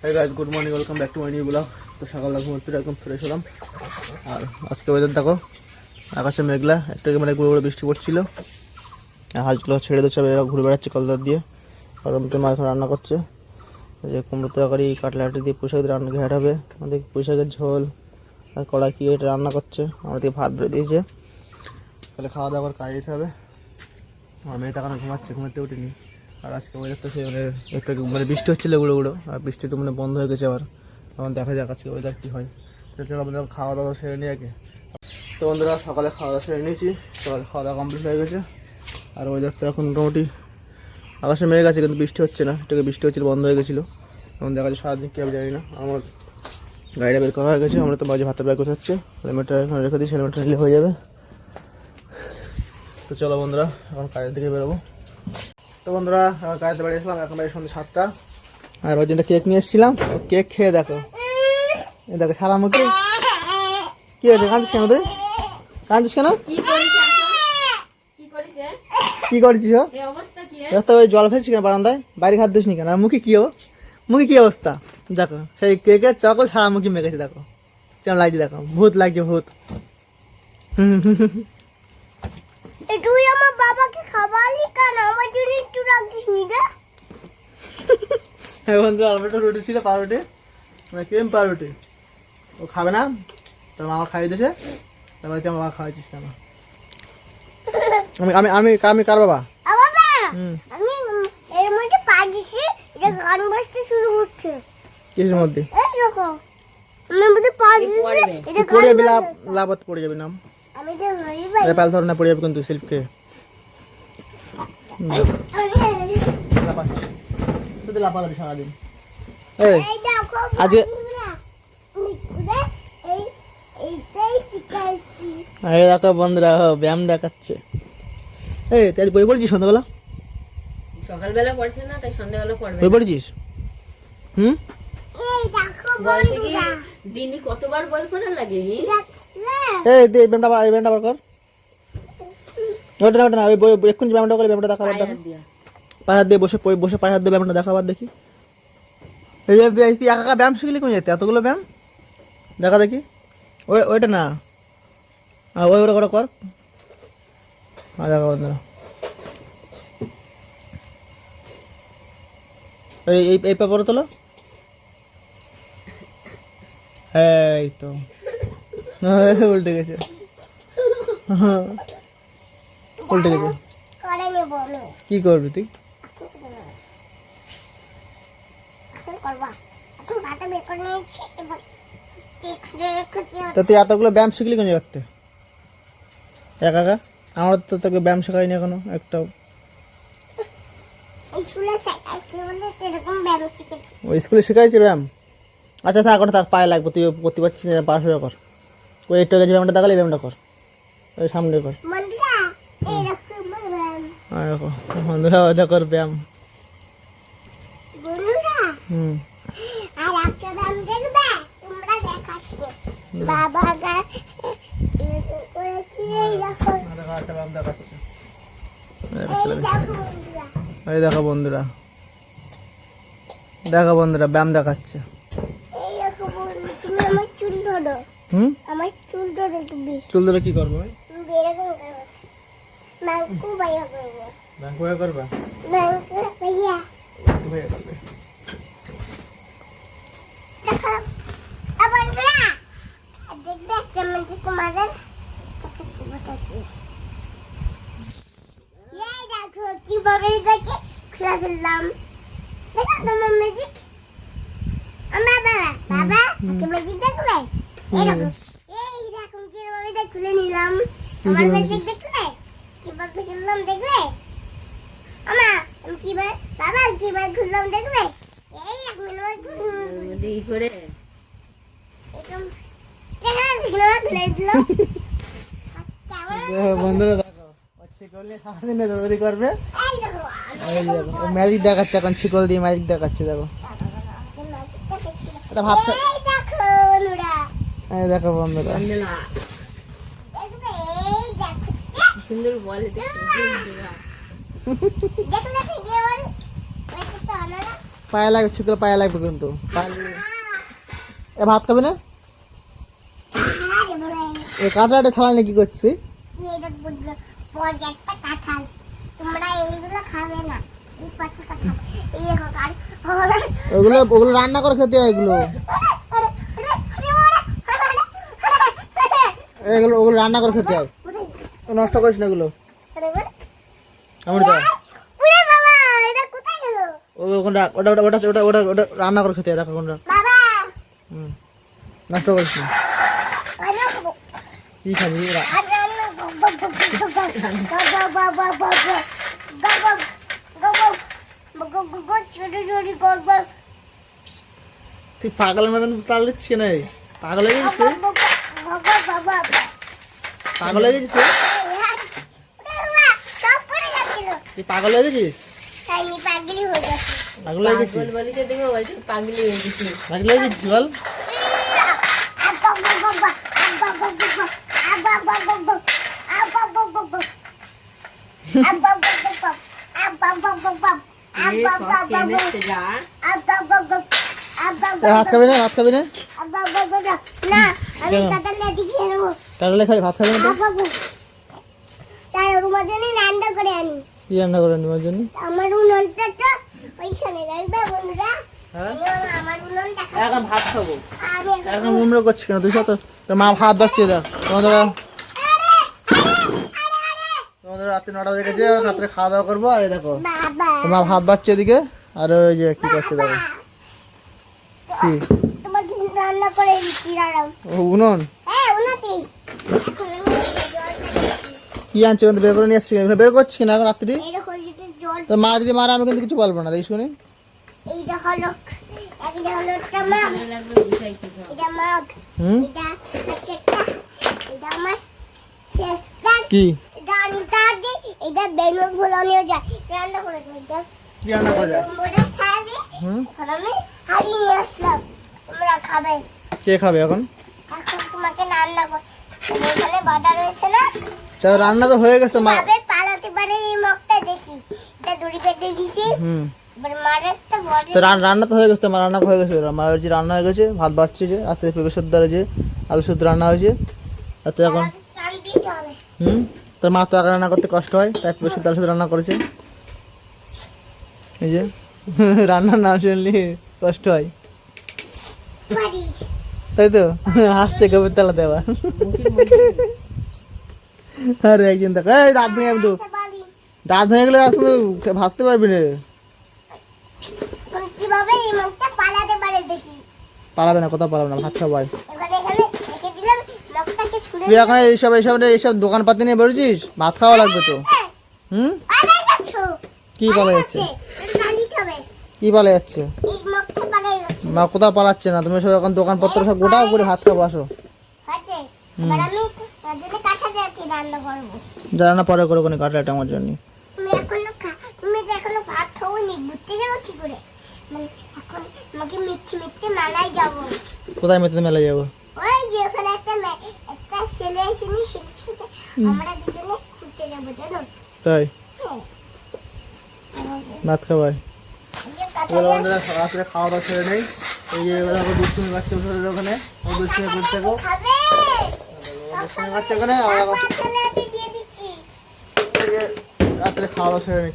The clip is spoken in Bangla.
Hi guys, good morning, welcome back to my new blog. তো সকালবেলা ঘুম থেকে একদম ফ্রেশ হলাম। আর আজকে ওয়েদার দেখো, আকাশে মেঘলা, একটু মানে গুঁড়ো গুঁড়ো বৃষ্টি পড়ছিল। হাঁসগুলো ছেড়ে দিচ্ছে, এরা ঘুরে বেড়াচ্ছে কলদার দিয়ে। আর আমাদের মা এখন রান্না করছে, এই যে কুমড়ো তরকারি কাটলাটি দিয়ে পুঁই শাক দিয়ে রান্না ঘেট হবে। আমাদের পুঁই শাকের ঝোল আর কড়া কি এটা রান্না করছে। আমাদেরকে ভাত বেড়ে দিয়েছে, তাহলে খাওয়া দাওয়ার কাজ দিতে হবে। আমার মেয়েটা এখন ঘুমাচ্ছে, ঘুমাতে উঠিনি। আর আজকে ওয়েদার তো সে একটু মানে বৃষ্টি হচ্ছিল গুঁড়ো গুঁড়ো, আর বৃষ্টি তো মানে বন্ধ হয়ে গেছে আবার। তখন দেখা যাক আজকে ওয়েদার কী হয়। চলো আমাদের খাওয়া দাওয়া সেরে নিই আগে। তো বন্ধুরা, সকালে খাওয়া দাওয়া সেরে নিয়েছি, সকালে খাওয়া দাওয়া কমপ্লিট হয়ে গেছে। আর ওয়েদার তো এখন মোটামুটি আকাশে মেঘ আছে, কিন্তু বৃষ্টি হচ্ছে না। এটাকে বৃষ্টি হচ্ছিল, বন্ধ হয়ে গেছিলো। এখন দেখা যাচ্ছে সারাদিন কী হবে জানি না। আমার গাড়িটা বের করা হয়ে গেছে, আমরা তো বাজে ভাতের ব্যাগ হচ্ছে। হেলমেটটা এখন রেখে দিচ্ছি, হেলমেটটা নিলে হয়ে যাবে। তো চলো বন্ধুরা, এখন কাজের দিকে বেরোবো। তো বন্ধুরা, আমার কাজে বাড়ি আসলাম, এখন বাড়ি সন্ধ্যে 7টা। আর ওই জন্য কেক নিয়ে এসেছিলাম, কেক খেয়ে দেখো, দেখো সারা মুখে কি হয়েছে। কাঁদছিস কেন তুই? কাঁদছিস কেন? কি করছিস? তো ওই জল ফেলছিস কেন বারান্দায়? বাইরে হাত দিস নি কেন? আর মুখে কি মুখে কি অবস্থা দেখো, সেই কেকের চকল সারা মুখে মেখেছে। দেখো কেমন লাগছে, দেখো ভূত লাগছে, ভূত। তুই আমার বাবাকে খাবারলি কেন? আমার জন্য একটু রাখিস নি রে। হ্যাঁ বন্ধু, আলবাটা রুটি ছিল, পাউরুটি, মানে ক্রিম পাউরুটি। ও খাবে না, তোর মামা খাইয়ে দিয়েছে। তারপর হচ্ছে আমার বাবা খাওয়াইছিস কেন? আমি আমি আমি আমি কার বাবা? বাবা, আমি এর মধ্যে পা দিছি, এটা গান বাজতে শুরু করছে। কিসের মধ্যে? এই দেখো, আমি মধ্যে পা দিছি, এটা পড়ে যাবি, লাভত পড়ে যাবি নাম। আমি তো হইবাই। এ পাল ধরে না পড়ে যাবে কিন্তু শিল্পকে। তুই লাপালাবি সারাদিন। এই দেখো আজকে এইটাই শিখাইছি। আরে দেখো বন্ধুরা, ব্যায়াম দেখাচ্ছে। এই তুই আজ বই পড়েছিস সন্ধ্যাবেলা? সকালবেলা পড়ছে না, তাই সন্ধ্যাবেলা পড়বে। বই পড়েছিস? এই দেখো বয়সে কি বন্ধুরা, দিনই কতবার বই পড়া লাগে? এই দে ব্যায়ামটা, এই ব্যায়ামটা বার কর। ওটা না, ওটা না, ওই বই এক্ষুনি ব্যায়ামটা করে, ব্যায়ামটা দেখাবার দেখো। পায়ে হাত দিয়ে বসে বসে পায়ে হাত দিয়ে ব্যায়ামটা দেখাবার দেখি। এই যে তুই একা একা ব্যায়াম শিখলি কোন যেতে, এতগুলো ব্যায়াম দেখা দেখি। ওইটা না, ওটা করে কর। আর দেখো বন্ধুরা, এই পেপারে তোলো। এই তো উল্টে গেছে, উল্টে গেছে। করে নেব আমি। কি করবি তুই? এখন করবা, এখন ভাতটা বের করে নিয়েছি, এবার টেক্সট রেখে তা তুই এতগুলো ব্যায়াম শিখলি কোন জায়গাতে একা একা? আমার তো তোকে ব্যায়াম শেখায়নি এখনো একটাও। স্কুলে আজকে বলে এরকম ব্যায়াম শিখেছি। ওই স্কুলে শেখাইছে ব্যায়াম? আচ্ছা থাক, ওটা থাক, পায়ে লাগবে, তুই করতে পারছিস না, পাশে কর। ওই একটু গেছে ব্যায়ামটা দেখালে, ব্যায়ামটা কর, ওই সামনে কর। বন্ধুরা, এরকম ব্যায়াম। আর দেখো বন্ধুরা, ওইটা কর ব্যায়াম। বন্ধুরা, হুম, আর একটা ব্যায়াম দেখবে, তোমরা দেখাচ্ছো বাবা গা এরকম করেছি। এই দেখো, একটা ব্যায়াম দেখাচ্ছে। এই দেখো বন্ধুরা, এই দেখো বন্ধুরা, দেখো বন্ধুরা, ব্যায়াম দেখাচ্ছে। এই দেখো বন্ধু, তুমি আমার চুল ধরো, হুম, আমার চুল ধরো তুমি। চুল ধরে কি করবো? তুমি এরকম করো, মাংকু ভাইয়া করবো, ব্যায়াম করে করবা? মাংকু ভাইয়া। হয়ে যাবে। দেখো বন্ধুরা, দেখবে একটা ম্যাজিক তোমাদের দেখাচ্ছি। এই দেখো কিভাবে এটাকে খুলে ফেললাম। দেখো তোমার ম্যাজিক। আমার বাবা একটা ম্যাজিক দেখবে। এই দেখো কিভাবে এটা খুলে নিলাম। আমার ম্যাজিক দেখলে কিভাবে খুললাম দেখবে। আমি কিভাবে বাবা কিভাবে খুললাম দেখবে। এই এক মিনিট এই করে বন্ধুরা দেখো, শিকল নিয়ে সারাদিন দৌড়ি করবে। ম্যাজিক দেখাচ্ছে এখন, শিকল দিয়ে ম্যাজিক দেখাচ্ছে। দেখো ভাত, দেখো বন্ধুরা, সুন্দর বলে পায়ে লাগবে, ছিপগুলো পায়ে লাগবে কিন্তু পায়ে লাগবে। এ ভাত খাবে না? এ কাঁটাটা থালা নিয়ে কি করছিস? এটা বুঝলো একটা কাঁঠাল, তোমরা এইগুলো খাবে না, এই পাঁচটা কাঁঠাল এই দেখো ওগুলো রান্না করে খেতে হয় এগুলো। ওগুলো রান্না করে খেতে হয়, নষ্ট করিস না এগুলো। আমি তো ওটা ওটা ওটা ওটা ওটা ওটা ওটা রান্না করে খেতে হয়, রাখো কোনটা। নষ্ট করিস না। কি খাবি? তুই পাগলের মতন তাল দিচ্ছি না, পাগল হয়ে গেছিস? পাগল হয়ে গেছিস? তুই পাগল হয়ে গেছিস? পাগল হয়ে গেছিস? পাগল বলিস দেখে বলছি পাগলি হয়ে গেছি। পাগল হয়ে গেছিস বল? ভাত খাবি না? ভাত খাবি না? কাটালে খাই, ভাত খাবি না তো? রান্না করে আনি কি রান্না করে নেওয়ার জন্য? আমার উনুনটা তো ওইখানে রাখবে বন্ধুরা। হ্যাঁ আমার উনুনটা এখন ভাত খাবো। আমি এখন মুমড়ো করছিস কেন তুই? সাথে তোর মা ভাত বাড়ছে, দেখ তোমাদের রাত্রে 9টা বেজে গেছে, রাত্রে খাওয়া দাওয়া করবো। আর এই দেখো বাবা তোর মা ভাত বাড়ছে এদিকে, আর ওই যে কি করছে দেখো। কি তোমাকে রান্না করে দিচ্ছি, দাঁড়াও। ও উনুন হ্যাঁ উনাতে এখন আমি জল কি আনছে কিন্তু বের করে নিয়ে আসছি, বের করছি না এখন রাত্রি। এরকম যেটা জল, তোর মা যদি মারা আমি কিন্তু কিছু বলবো না, দেখিস শুনি। এইটা হলো একটা হলো একটা মাগ, এটা মাগ, হুম এটা হচ্ছে একটা, এটা আমার শেষটা, কি ডানটা যে এটা বেলুন ফুলানো যায় রান্না করে দিতে। কি রান্না করা যায়? মোটা খাবে, হুম এখন আমি হারিয়ে নিয়ে আসলাম, তোমরা খাবে। কে খাবে এখন? এখন তোমাকে রান্না করে এখানে বাটা রয়েছে না, তা রান্না তো হয়ে গেছে মা। ভাবে পালাতে পারে এই মগটা দেখি, এটা দড়ি পেতে দিছি, হুম এবার মারে একটা বড় তো রান্না তো হয়ে গেছে, মা রান্না হয়ে গেছে, আমার যে রান্না হয়ে গেছে, ভাত বাড়ছে যে রাত্রে পেঁপে সদ্য যে আলু সদ্য রান্না হয়েছে। আর তো এখন চাল দিতে হবে। হুম তোর মা তো একা রান্না করতে কষ্ট হয়, তাই পেঁপে সদ্য আলু সদ্য রান্না করেছে। এই যে রান্নার নাম শুনলি কষ্ট হয়, পারি তাই তো? হাসছে কবে তেলাতে আবার। আরে একদিন দেখ, এই দাঁত ভেঙে যাবে তো, পারি দাঁত ভেঙে গেলে এখন তো ভাবতে পারবি না। কিভাবে এই মগটা পালাতে পারে দেখি। পালাবে না, কোথাও পালাবে না, ভাত খাবো আয়। এবার এখানে রেখে দিলাম, মগটাকে ছুঁড়ে তুই এখন এইসব এইসব এইসব দোকানপাতি নিয়ে বেরোছিস, ভাত খাওয়া লাগবে তো। হুম পালাই যাচ্ছ, কি পালা যাচ্ছে? জানিতে হবে কি পালা যাচ্ছে? এই মগটা পালাই যাচ্ছে। মা কোথাও পালাচ্ছে না, তুমি সব এখন দোকানপত্র সব গোটাও করে ভাত খাবো, আসো। আছে এবার আমি তার জন্য কাঁচা দিয়ে রান্না করবো। জানা না পরে করে কোনো কাটলাটা আমার জন্য। তুমি এখনো তুমি তো এখনো ভাত খাওনি, ঘুরতে যাবো কি করে? মানে এখন তোমাকে মিথ্যে মিথ্যে মেলায় যাবো। কোথায় মেতে মেলা যাবো? ওই যে ওখানে একটা ছেলে শুনি শিলছে, আমরা দুজনে ঘুরতে যাবো জানো। তাই হ্যাঁ। ভাত খাবাই। এই যে কাঁচা বলে বন্ধুরা রাত্রে খাওয়া দাওয়া ছেড়ে নেই। এই যে দুষ্টুমি বাচ্চা বসে ওখানে, ও দুষ্টুমি করছে গো, খাবে দুষ্টুমি বাচ্চা ওখানে। আর বাচ্চারা দিয়ে দিচ্ছি। রাত্রে খাওয়া দাওয়া ছেড়ে নেই।